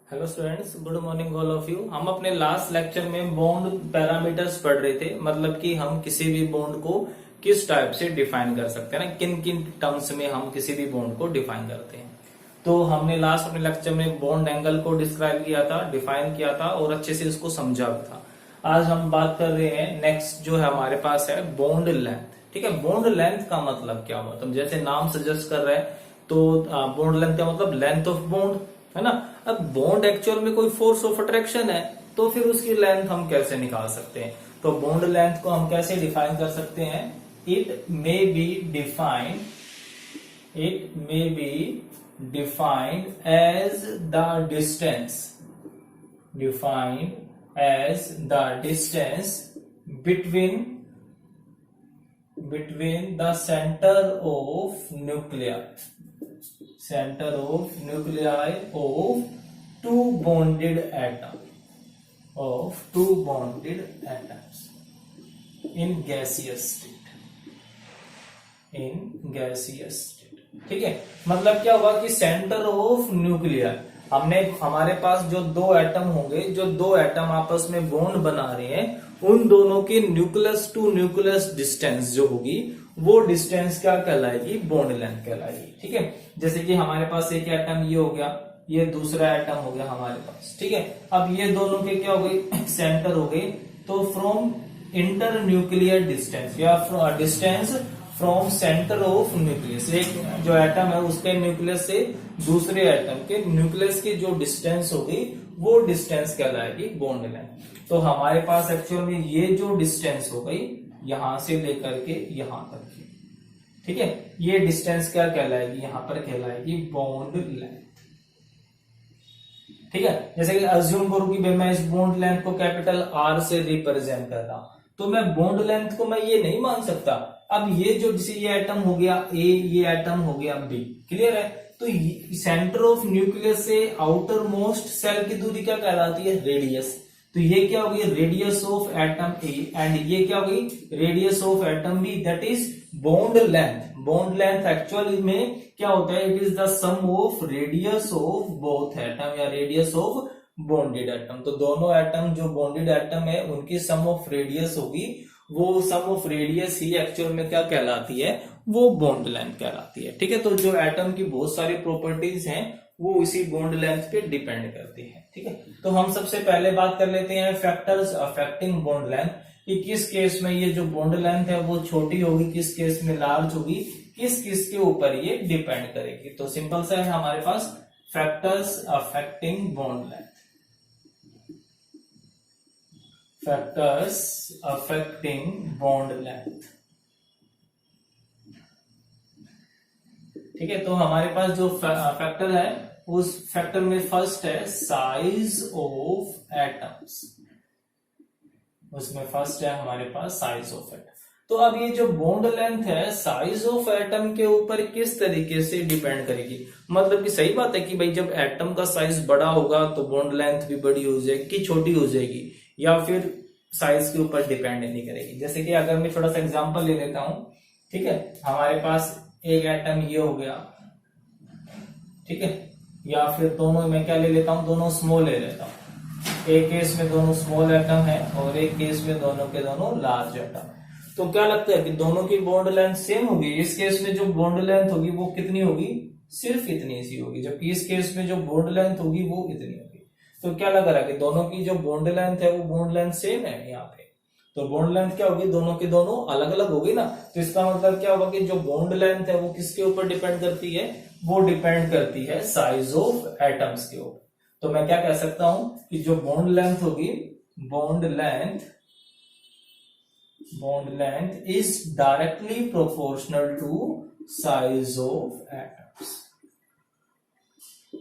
Hello students, good morning all of you. हम अपने last lecture में बॉन्ड पैरामीटर्स पढ़ रहे थे, मतलब कि हम किसी भी बॉन्ड को किस टाइप से डिफाइन कर सकते हैं ना, किन किन टर्म्स में हम किसी भी बॉन्ड को डिफाइन करते हैं। तो हमने लास्ट अपने लेक्चर में बॉन्ड एंगल को डिस्क्राइब किया था, डिफाइन किया था और अच्छे से इसको समझा भी था। आज हम बात कर रहे हैं नेक्स्ट जो है हमारे पास है बॉन्ड लेंथ। ठीक है, बॉन्ड लेंथ का मतलब क्या हुआ, तो जैसे नाम सजेस्ट कर रहा है तो बॉन्ड लेंथ का मतलब लेंथ ऑफ बॉन्ड है ना। अब बॉन्ड एक्चुअल में कोई फोर्स ऑफ अट्रैक्शन है तो फिर उसकी लेंथ हम कैसे निकाल सकते हैं। तो बॉन्ड लेंथ को हम कैसे डिफाइन कर सकते हैं, it may be defined as the distance between the center of nuclei of two bonded atoms in gaseous state। ठीक है, मतलब क्या हुआ कि सेंटर ऑफ न्यूक्लियर, हमारे पास जो दो एटम होंगे, जो दो एटम आपस में बॉन्ड बना रहे हैं, उन दोनों की न्यूक्लियस टू न्यूक्लियस डिस्टेंस जो होगी वो डिस्टेंस क्या कहलाएगी, बॉन्ड लेंथ कहलाएगी। ठीक है, जैसे कि हमारे पास एक एटम ये हो गया, ये दूसरा एटम हो गया हमारे पास। ठीक है, अब ये दोनों के क्या हो गई, सेंटर हो गई, तो फ्रॉम इंटर न्यूक्लियर डिस्टेंस या distance from centre of nucleus, एक जो एटम है उसके न्यूक्लियस से दूसरे एटम के न्यूक्लियस की जो डिस्टेंस होगी वो डिस्टेंस कहलाएगी बॉन्ड लेंथ। तो हमारे पास एक्चुअल में ये जो डिस्टेंस हो गई यहां से लेकर के यहां तक की, ठीक है, ये डिस्टेंस क्या कहलाएगी, यहां पर कहलाएगी बॉन्ड लेंथ। ठीक है, जैसे कि अज्यूम करूं कि मैं इस बॉन्ड लेंथ को कैपिटल आर से रिप्रेजेंट कर रहा हूं, तो मैं बॉन्ड लेंथ को मैं ये नहीं मान सकता। अब ये जो जैसे ये एटम हो गया ए, ये एटम हो गया बी, क्लियर है। तो सेंटर ऑफ न्यूक्लियस से आउटर मोस्ट सेल की दूरी क्या कहलाती है, रेडियस। तो ये क्या होगी, radius of atom A, and ये क्या होगी, radius of atom B, that is bond length. Bond length actually में क्या होता है, it is the sum of radius of both atom या रेडियस ऑफ बॉन्डेड एटम। तो दोनों एटम जो बॉन्डेड एटम है उनकी सम ऑफ रेडियस होगी, वो सम ऑफ रेडियस ही एक्चुअल में क्या कहलाती है, वो बॉन्ड लेंथ कहलाती है। ठीक है, तो जो एटम की बहुत सारी प्रॉपर्टीज हैं वो इसी बॉन्ड लेंथ पे डिपेंड करती है। ठीक है, तो हम सबसे पहले बात कर लेते हैं फैक्टर्स अफेक्टिंग बॉन्ड लेंथ, कि किस केस में ये जो बॉन्ड लेंथ है वो छोटी होगी, किस केस में लार्ज होगी, किस किस के ऊपर ये डिपेंड करेगी। तो सिंपल सा है हमारे पास factors affecting bond length. Factors affecting bond length, ठीक है। तो हमारे पास जो फैक्टर है उस फैक्टर में फर्स्ट है साइज ऑफ एटम्स, उसमें फर्स्ट है हमारे पास साइज ऑफ एटम। तो अब ये जो बॉन्ड लेंथ है साइज ऑफ एटम के ऊपर किस तरीके से डिपेंड करेगी, मतलब कि सही बात है कि भाई जब एटम का साइज बड़ा होगा तो बॉन्ड लेंथ भी बड़ी हो जाएगी, छोटी हो जाएगी, या फिर साइज के ऊपर डिपेंड नहीं करेगी। जैसे कि अगर मैं थोड़ा सा एग्जांपल ले लेता हूं, ठीक है, हमारे पास एक एटम ये हो गया, ठीक है, या फिर दोनों में क्या ले लेता हूं, दोनों स्मॉल ले लेता हूं। एक केस में दोनों स्मॉल एटम है और एक केस में दोनों के दोनों लार्ज एटम। तो क्या लगता है कि दोनों की बॉन्ड लेंथ सेम होगी। इस केस में जो बॉन्ड लेंथ होगी वो कितनी होगी, सिर्फ इतनी सी होगी, जबकि इस केस में जो बॉन्ड लेंथ होगी वो इतनी होगी। तो क्या लग रहा है कि दोनों की जो बॉन्ड लेंथ है वो बॉन्ड लेंथ सेम है यहाँ पे। तो बॉन्ड लेंथ क्या होगी, दोनों की दोनों अलग अलग होगी ना। तो इसका मतलब क्या होगा कि जो बॉन्ड लेंथ है वो किसके ऊपर डिपेंड करती है, वो डिपेंड करती है साइज ऑफ एटम्स के ऊपर। तो मैं क्या कह सकता हूं कि जो बॉन्ड लेंथ होगी, bond length is directly proportional to size of atoms.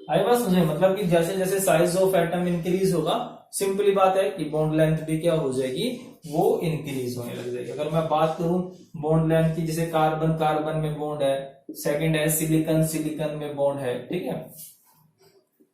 आई बात समझे, मतलब कि जैसे जैसे साइज ऑफ एटम इंक्रीज होगा, सिंपली बात है कि बॉन्ड लेंथ भी क्या हो जाएगी, वो इंक्रीज होने लग जाएगी। अगर मैं बात करूं बॉन्ड लेंथ की, जैसे कार्बन कार्बन में बॉन्ड है, सेकंड है सिलिकॉन सिलिकॉन में बॉन्ड है, ठीक है,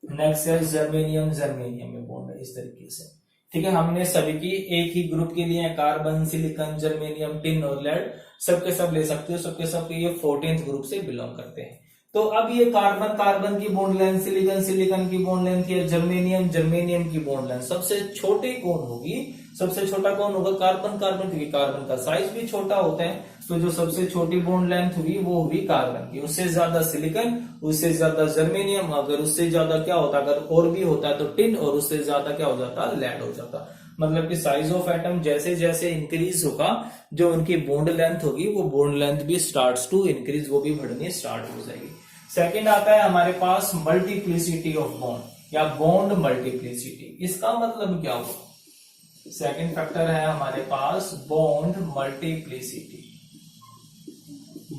नेक्स्ट है जर्मेनियम जर्मेनियम में बॉन्ड है, इस तरीके से। ठीक है, हमने सभी की एक ही ग्रुप के लिए कार्बन सिलिकॉन जर्मेनियम टिन और लेड सबके सब ले सकते हो, सबके सब ये 14th ग्रुप से बिलोंग करते हैं। तो अब ये कार्बन कार्बन की बॉन्ड लेंथ, सिलिकॉन सिलिकॉन की बॉन्ड लेंथ या जर्मेनियम जर्मेनियम की बॉन्ड लेंथ सबसे छोटी कौन होगी? सबसे छोटा कौन होगा? कार्बन कार्बन, क्योंकि कार्बन का साइज भी छोटा होता है। तो जो सबसे छोटी बॉन्ड लेंथ हुई वो हुई कार्बन की, उससे ज्यादा सिलिकॉन, उससे ज्यादा जर्मेनियम, अगर उससे ज्यादा क्या होता, अगर और भी होता तो टिन, और उससे ज्यादा क्या हो जाता? लेड हो जाता। मतलब कि साइज ऑफ एटम जैसे जैसे इंक्रीज होगा, जो उनकी बॉन्ड लेंथ होगी वो बॉन्ड लेंथ भी स्टार्ट्स टू इंक्रीज, वो भी बढ़नी स्टार्ट हो जाएगी। सेकंड आता है हमारे पास मल्टीप्लिसिटी ऑफ बॉन्ड या बॉन्ड मल्टीप्लिसिटी। इसका मतलब क्या हुआ? सेकंड फैक्टर है हमारे पास बॉन्ड मल्टीप्लिसिटी।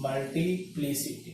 मल्टीप्लिसिटी,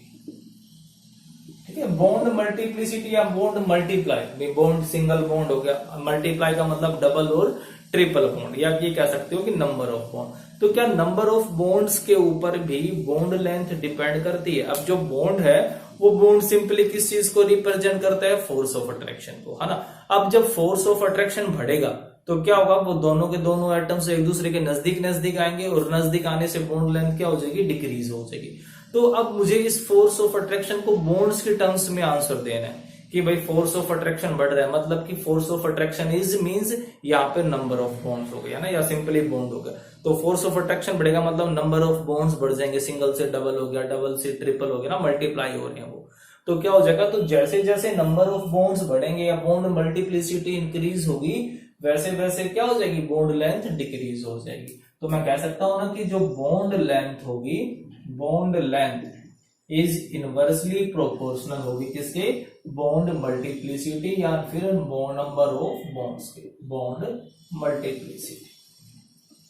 ठीक है। बॉन्ड मल्टीप्लिसिटी या bond multiply, bond single bond हो गया, मल्टीप्लाई का मतलब डबल और ट्रिपल बॉन्ड, या ये कह सकते हो कि नंबर ऑफ बॉन्ड। तो क्या नंबर ऑफ बॉन्ड्स के ऊपर भी बॉन्ड लेंथ डिपेंड करती है? अब जो बॉन्ड है वो बॉन्ड सिंपली किस चीज को रिप्रेजेंट करता है? फोर्स ऑफ अट्रैक्शन को, है ना। अब जब फोर्स ऑफ अट्रैक्शन बढ़ेगा तो क्या होगा? वो दोनों के दोनों एटम्स एक दूसरे के नजदीक नजदीक आएंगे, और नजदीक आने से बॉन्ड लेंथ क्या हो जाएगी? डिक्रीज हो जाएगी। तो अब मुझे इस फोर्स ऑफ अट्रैक्शन को बॉन्ड्स के टर्म्स में आंसर देना है कि भाई फोर्स ऑफ अट्रैक्शन बढ़ रहा है, मतलब कि force of attraction is means यहाँ पे नंबर ऑफ बॉन्ड्स हो गया ना, या सिंपली बॉन्ड हो गया। तो फोर्स ऑफ अट्रैक्शन बढ़ेगा मतलब नंबर ऑफ बॉन्ड्स बढ़ जाएंगे, सिंगल से डबल हो गया, डबल से ट्रिपल हो गया ना, मल्टीप्लाई हो रहे हैं वो। तो क्या हो जाएगा? तो जैसे जैसे नंबर ऑफ बॉन्ड्स बढ़ेंगे या बॉन्ड मल्टीप्लिसिटी इंक्रीज होगी, वैसे वैसे क्या हो जाएगी? बॉन्ड लेंथ डिक्रीज हो जाएगी। तो मैं कह सकता हूं ना कि जो बॉन्ड लेंथ होगी, bond length is inversely proportional होगी किसके? बॉन्ड मल्टीप्लिसिटी या फिर नंबर ऑफ बॉन्ड्स के, बॉन्ड मल्टीप्लिसिटी,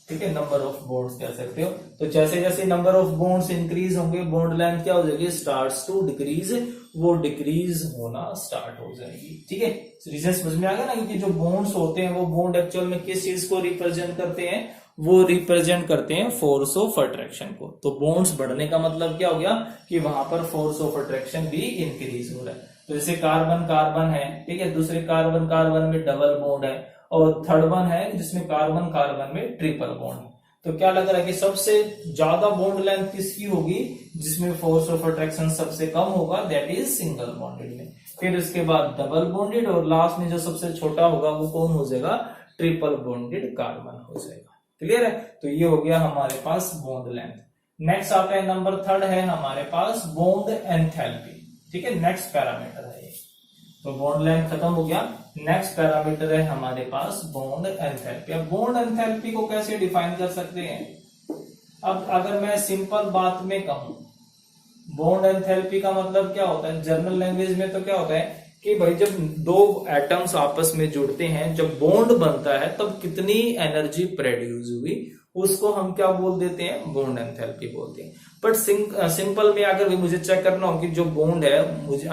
ठीक है, नंबर ऑफ बॉन्ड्स कह सकते हो। तो जैसे जैसे नंबर ऑफ बॉन्ड्स इंक्रीज होंगे, बॉन्ड लेंथ क्या हो जाएगी? स्टार्ट्स टू डिक्रीज, वो डिक्रीज होना स्टार्ट हो जाएगी, ठीक है। रीजन समझ में आ गया ना, क्योंकि जो बॉन्ड्स होते हैं वो बॉन्ड एक्चुअल में किस चीज को रिप्रेजेंट करते हैं? वो रिप्रेजेंट करते हैं फोर्स ऑफ अट्रैक्शन को। तो बॉन्ड्स बढ़ने का मतलब क्या हो गया? कि वहां पर फोर्स ऑफ अट्रैक्शन भी इंक्रीज हो रहा है। तो जैसे कार्बन कार्बन है, ठीक है, दूसरे कार्बन कार्बन में डबल बॉन्ड है, और थर्ड वन है जिसमें कार्बन कार्बन में ट्रिपल बॉन्ड है। तो क्या लग रहा है कि सबसे ज्यादा बॉन्ड लेंथ किसकी होगी? जिसमें फोर्स ऑफ अट्रैक्शन सबसे कम होगा, दैट इज सिंगल बॉन्डेड में। फिर इसके बाद डबल बॉन्डेड, और लास्ट में जो सबसे छोटा होगा वो कौन हो जाएगा? ट्रिपल बॉन्डेड कार्बन हो जाएगा। क्लियर है? तो ये हो गया हमारे पास बॉन्ड लेंथ। नेक्स्ट आता है नंबर थर्ड है हमारे पास बॉन्ड एंथैल्पी, ठीक है, नेक्स्ट पैरामीटर है ये। तो बॉन्ड लेंथ खत्म हो गया, नेक्स्ट पैरामीटर है हमारे पास बॉन्ड एंथैल्पी। अब बॉन्ड एंथैल्पी को कैसे डिफाइन कर सकते हैं? अब अगर मैं सिंपल बात में कहूं, बॉन्ड एंथैल्पी का मतलब क्या होता है जनरल लैंग्वेज में? तो क्या होता है कि भाई जब दो एटम्स आपस में जुड़ते हैं, जब बॉन्ड बनता है, तब कितनी एनर्जी प्रोड्यूस हुई, उसको हम क्या बोल देते हैं? बॉन्ड एंथैल्पी बोलते हैं। बट सिंपल में अगर मुझे चेक करना हो कि जो बॉन्ड है मुझे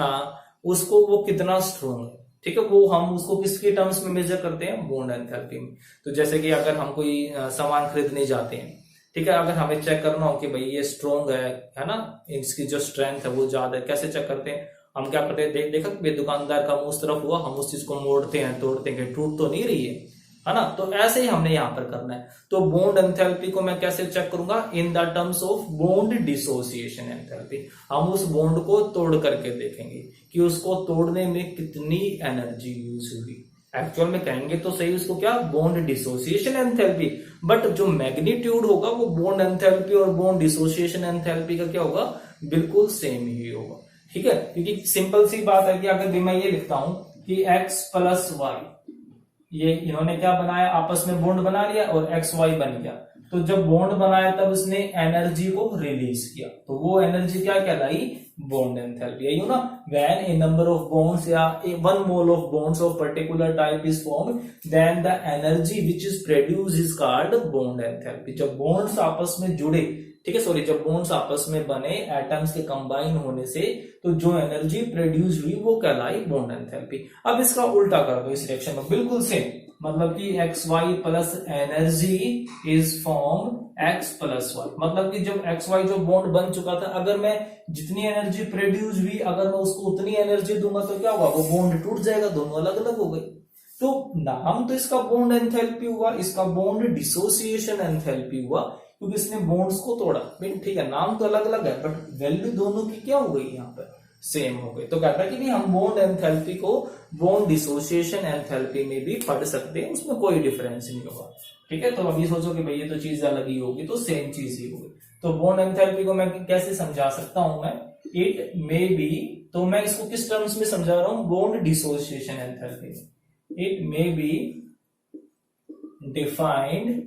उसको वो कितना स्ट्रॉन्ग है, ठीक है, वो हम उसको किसके टर्म्स में मेजर करते हैं? बॉन्ड एंथैल्पी में। तो जैसे कि अगर हम कोई सामान खरीदने जाते हैं, ठीक है, अगर हमें चेक करना हो कि भाई ये स्ट्रॉन्ग है ना, इसकी जो स्ट्रेंथ है वो ज्यादा है, कैसे चेक करते हैं? हम क्या करते हैं? देखा कि दुकानदार का मुंह उस तरफ हुआ, हम उस चीज को मोड़ते हैं, तोड़ते हैं, टूट तो नहीं रही है ना। तो ऐसे ही हमने यहां पर करना है। तो बॉन्ड एंथैल्पी को मैं कैसे चेक करूंगा? In the terms of bond dissociation enthalpy. हम उस बॉन्ड को तोड़ करके देखेंगे कि उसको तोड़ने में कितनी एनर्जी यूज हुई। एक्चुअल में कहेंगे तो सही उसको क्या? Bond dissociation enthalpy. बट जो मैग्नीट्यूड होगा वो बॉन्ड एंथैल्पी और बॉन्ड डिसोसिएशन एंथैल्पी का क्या होगा? बिल्कुल सेम ही होगा, ठीक है। क्योंकि सिंपल सी बात है कि अगर मैं ये लिखता हूं कि x प्लस वाई, ये इन्होंने क्या बनाया? आपस में बॉन्ड बना लिया और एक्स वाई बन गया। तो जब बॉन्ड बनाया तब उसने एनर्जी को रिलीज किया, तो वो एनर्जी क्या कहलाई? Bond enthalpy. यही हो ना, when a number of bonds या one mole of bonds of particular type is formed, then the energy which is produce is called bond enthalpy. जब बॉन्ड्स आपस में जुड़े, ठीक है, सॉरी, जब बॉन्ड्स आपस में बने एटम्स के कंबाइन होने से, तो जो एनर्जी प्रोड्यूस हुई वो कहलाई बॉन्ड एंथैल्पी। अब इसका उल्टा कर दो इस रिएक्शन में, बिल्कुल सेम, मतलब कि X Y plus energy is form X plus Y. मतलब कि जब एक्स वाई जो बॉन्ड बन चुका था, अगर मैं जितनी एनर्जी प्रोड्यूस हुई अगर मैं उसको उतनी एनर्जी दूंगा तो क्या होगा? वो बॉन्ड टूट जाएगा, दोनों अलग अलग हो गए। तो नाम तो इसका बॉन्ड एंथैल्पी हुआ, इसका बॉन्ड डिसोसिएशन एंथैल्पी हुआ, क्योंकि इसने बॉन्ड्स को तोड़ा। ठीक है, नाम तो अलग अलग है बट वैल्यू दोनों की क्या हो गई? यहाँ पर सेम हो गए। तो कहता है कि नहीं हम बॉन्ड एंथैल्पी को बॉन्ड डिसोसिएशन एंथैल्पी में भी पढ़ सकते हैं, उसमें कोई डिफरेंस नहीं होगा। ठीक है, तो अभी सोचो कि भाई ये तो चीज अलग ही होगी, तो सेम चीज ही होगी। तो बॉन्ड एंथैल्पी को मैं कैसे समझा सकता हूं मैं, इट मे बी, तो मैं इसको किस टर्म्स में समझा रहा हूं, बॉन्ड डिसोसिएशन एंथैल्पी में। It may be defined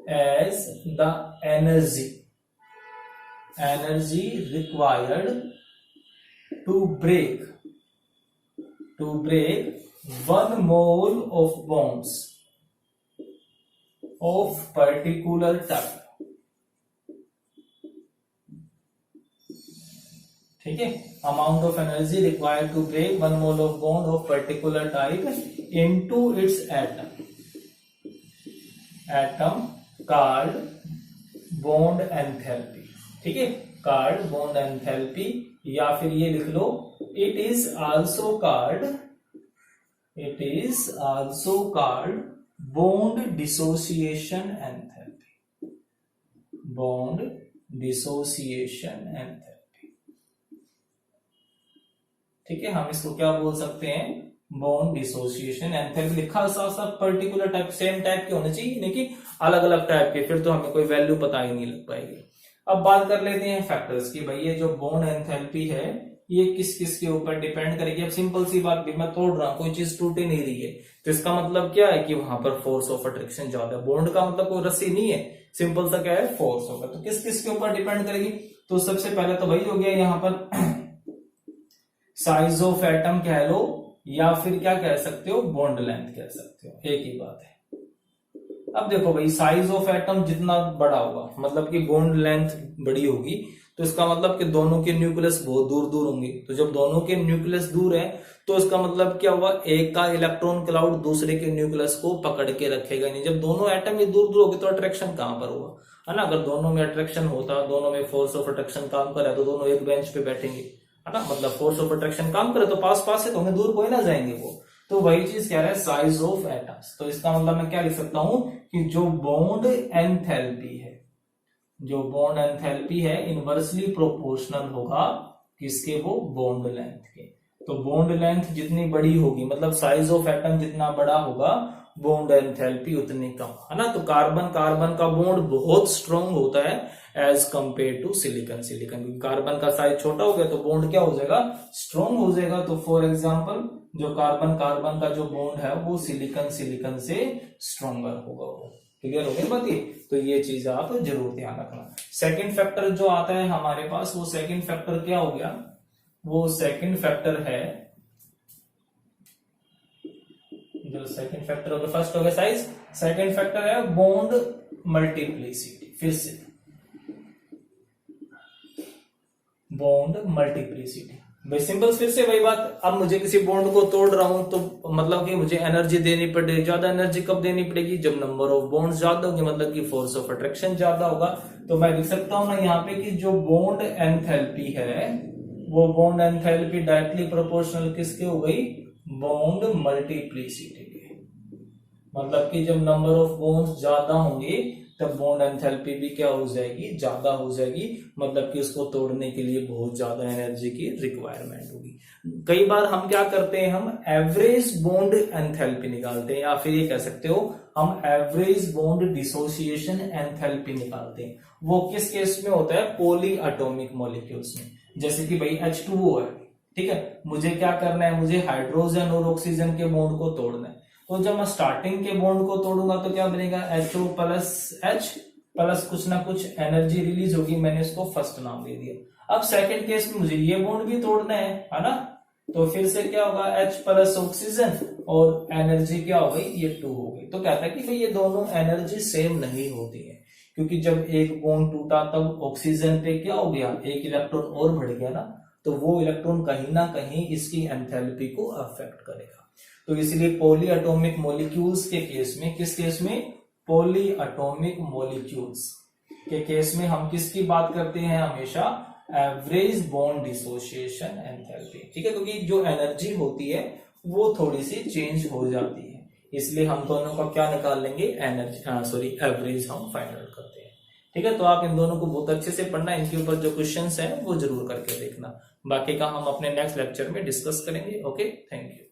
as the energy required to break 1 mole of bonds of particular type। ठीक है, amount of energy required to break 1 mole of bond of particular type into its atom called bond enthalpy। ठीक है, called bond enthalpy, या फिर ये लिख लो it is also called bond dissociation enthalpy। bond dissociation enthalpy। ठीक है, हम इसको क्या बोल सकते हैं, बॉन्ड डिसोसिएशन एंथैल्पी। लिखा साथ साथ पर्टिकुलर टाइप, सेम टाइप के होने चाहिए, नहीं कि अलग अलग टाइप के, फिर तो हमें कोई वैल्यू पता ही नहीं लग पाएगी। अब बात कर लेते हैं फैक्टर्स की। भाई ये जो बॉन्ड एंथैल्पी है ये किस किस के ऊपर डिपेंड करेगी। अब सिंपल सी बात भी, मैं तोड़ रहा हूं, कोई चीज टूट ही नहीं रही है, तो इसका मतलब क्या है कि वहां पर फोर्स ऑफ अट्रैक्शन ज्यादा है। बॉन्ड का मतलब कोई रस्सी नहीं है, सिंपल सा क्या है, फोर्स होगा। तो किस किस के ऊपर डिपेंड करेगी, तो सबसे पहले तो वही हो गया यहाँ पर साइज ऑफ एटम कह लो, या फिर क्या कह सकते हो, बॉन्ड लेंथ कह सकते हो, एक ही बात है। अब देखो भाई, साइज ऑफ एटम जितना बड़ा होगा, मतलब कि बॉन्ड लेंथ बड़ी होगी, तो इसका मतलब कि दोनों के न्यूक्लियस बहुत दूर दूर होंगे। तो जब दोनों के न्यूक्लियस दूर है तो इसका मतलब क्या हुआ, एक का इलेक्ट्रॉन क्लाउड दूसरे के न्यूक्लियस को पकड़ के रखेगा नहीं। जब दोनों एटम ही दूर दूर होगी तो अट्रैक्शन कहां पर होगा, है ना। अगर दोनों में अट्रैक्शन होता, दोनों में फोर्स ऑफ अट्रैक्शन काम करे, तो दोनों एक बेंच पे बैठेंगे, है ना। मतलब फोर्स ऑफ अट्रैक्शन काम करे तो पास पास से, तो हमें दूर कोई ना जाएंगे वो। तो वही चीज कह रहा है, साइज ऑफ एटम्स। तो इसका मतलब मैं क्या लिख सकता हूं कि जो बॉन्ड एंथैल्पी है, जो बॉन्ड एंथैल्पी है इनवर्सली प्रोपोर्शनल होगा किसके, वो बॉन्ड लेंथ के। तो बॉन्ड लेंथ जितनी बड़ी होगी, मतलब साइज ऑफ एटम जितना बड़ा होगा, बॉन्ड एंथैल्पी उतनी कम, है ना। तो कार्बन कार्बन का बॉन्ड बहुत स्ट्रॉन्ग होता है एज कंपेयर टू सिलिकॉन। क्योंकि कार्बन का साइज छोटा हो गया तो बॉन्ड क्या हो जाएगा, स्ट्रॉन्ग हो जाएगा। तो फॉर एग्जांपल जो कार्बन कार्बन का जो बॉन्ड है वो सिलिकॉन से स्ट्रॉन्गर होगा। वो क्लियर हो गया बात ये। तो ये चीज आप जरूर ध्यान रखना। सेकंड फैक्टर जो आता है हमारे पास, वो सेकंड फैक्टर क्या हो गया, वो सेकंड फैक्टर है, जो सेकंड फैक्टर हो गया, फर्स्ट हो गया साइज, सेकंड फैक्टर है बॉन्ड मल्टीप्लिसिटी। फिर से बॉन्ड मल्टीप्लिसिटी, भाई सिंपल, फिर से वही बात। अब मुझे किसी बॉन्ड को तोड़ रहा हूं तो मतलब कि मुझे एनर्जी देनी पड़ेगी। ज्यादा एनर्जी कब देनी पड़ेगी, जब नंबर ऑफ बॉन्ड्स ज्यादा होंगे, मतलब कि फोर्स ऑफ अट्रैक्शन ज्यादा होगा। तो मैं लिख सकता हूं ना यहाँ पे कि जो बॉन्ड एंथैल्पी है, वो बॉन्ड एंथैल्पी डायरेक्टली प्रोपोर्शनल किसके हो गई, बॉन्ड मल्टीप्लिसिटी के। मतलब कि जब नंबर ऑफ बॉन्ड्स ज्यादा होंगे तब बॉन्ड एंथैल्पी भी क्या हो जाएगी, ज्यादा हो जाएगी। मतलब कि उसको तोड़ने के लिए बहुत ज्यादा एनर्जी की रिक्वायरमेंट होगी। कई बार हम क्या करते हैं, हम एवरेज बॉन्ड एंथैल्पी निकालते हैं, या फिर ये कह सकते हो हम एवरेज बॉन्ड डिसोसिएशन एंथैल्पी निकालते हैं। वो किस केस में होता है, पॉली एटॉमिक मॉलिक्यूल्स में। जैसे कि भाई H2O है, ठीक है, मुझे क्या करना है, मुझे हाइड्रोजन और ऑक्सीजन के बॉन्ड को तोड़ना है। तो जब मैं स्टार्टिंग के बॉन्ड को तोड़ूंगा तो क्या बनेगा, HO प्लस H प्लस कुछ ना कुछ एनर्जी रिलीज होगी, मैंने इसको फर्स्ट नाम दे दिया। अब सेकंड केस में मुझे ये बॉन्ड भी तोड़ना है ना। तो फिर से क्या होगा, H प्लस ऑक्सीजन और एनर्जी क्या हो गई, ये 2 हो गई। तो कहता है कि भाई ये दोनों एनर्जी सेम नहीं होती है, क्योंकि जब एक बॉन्ड टूटा तब ऑक्सीजन पे क्या हो गया, एक इलेक्ट्रॉन और बढ़ गया ना। तो वो इलेक्ट्रॉन कहीं ना कहीं इसकी एंथैल्पी को अफेक्ट करेगा। तो इसलिए पॉली एटॉमिक मॉलिक्यूल्स के केस में, किस केस में, पॉली एटॉमिक मॉलिक्यूल्स के केस में हम किसकी बात करते हैं, हमेशा एवरेज बॉन्ड डिसोसिएशन एंथैल्पी। ठीक है, क्योंकि जो एनर्जी होती है वो थोड़ी सी चेंज हो जाती है, इसलिए हम दोनों का क्या निकाल लेंगे, एनर्जी, एवरेज हम फाइंड आउट करते हैं। ठीक है, तो आप इन दोनों को बहुत अच्छे से पढ़ना, इनके ऊपर जो क्वेश्चंस हैं वो जरूर करके देखना। बाकी का हम अपने नेक्स्ट लेक्चर में डिस्कस करेंगे। Okay, thank you.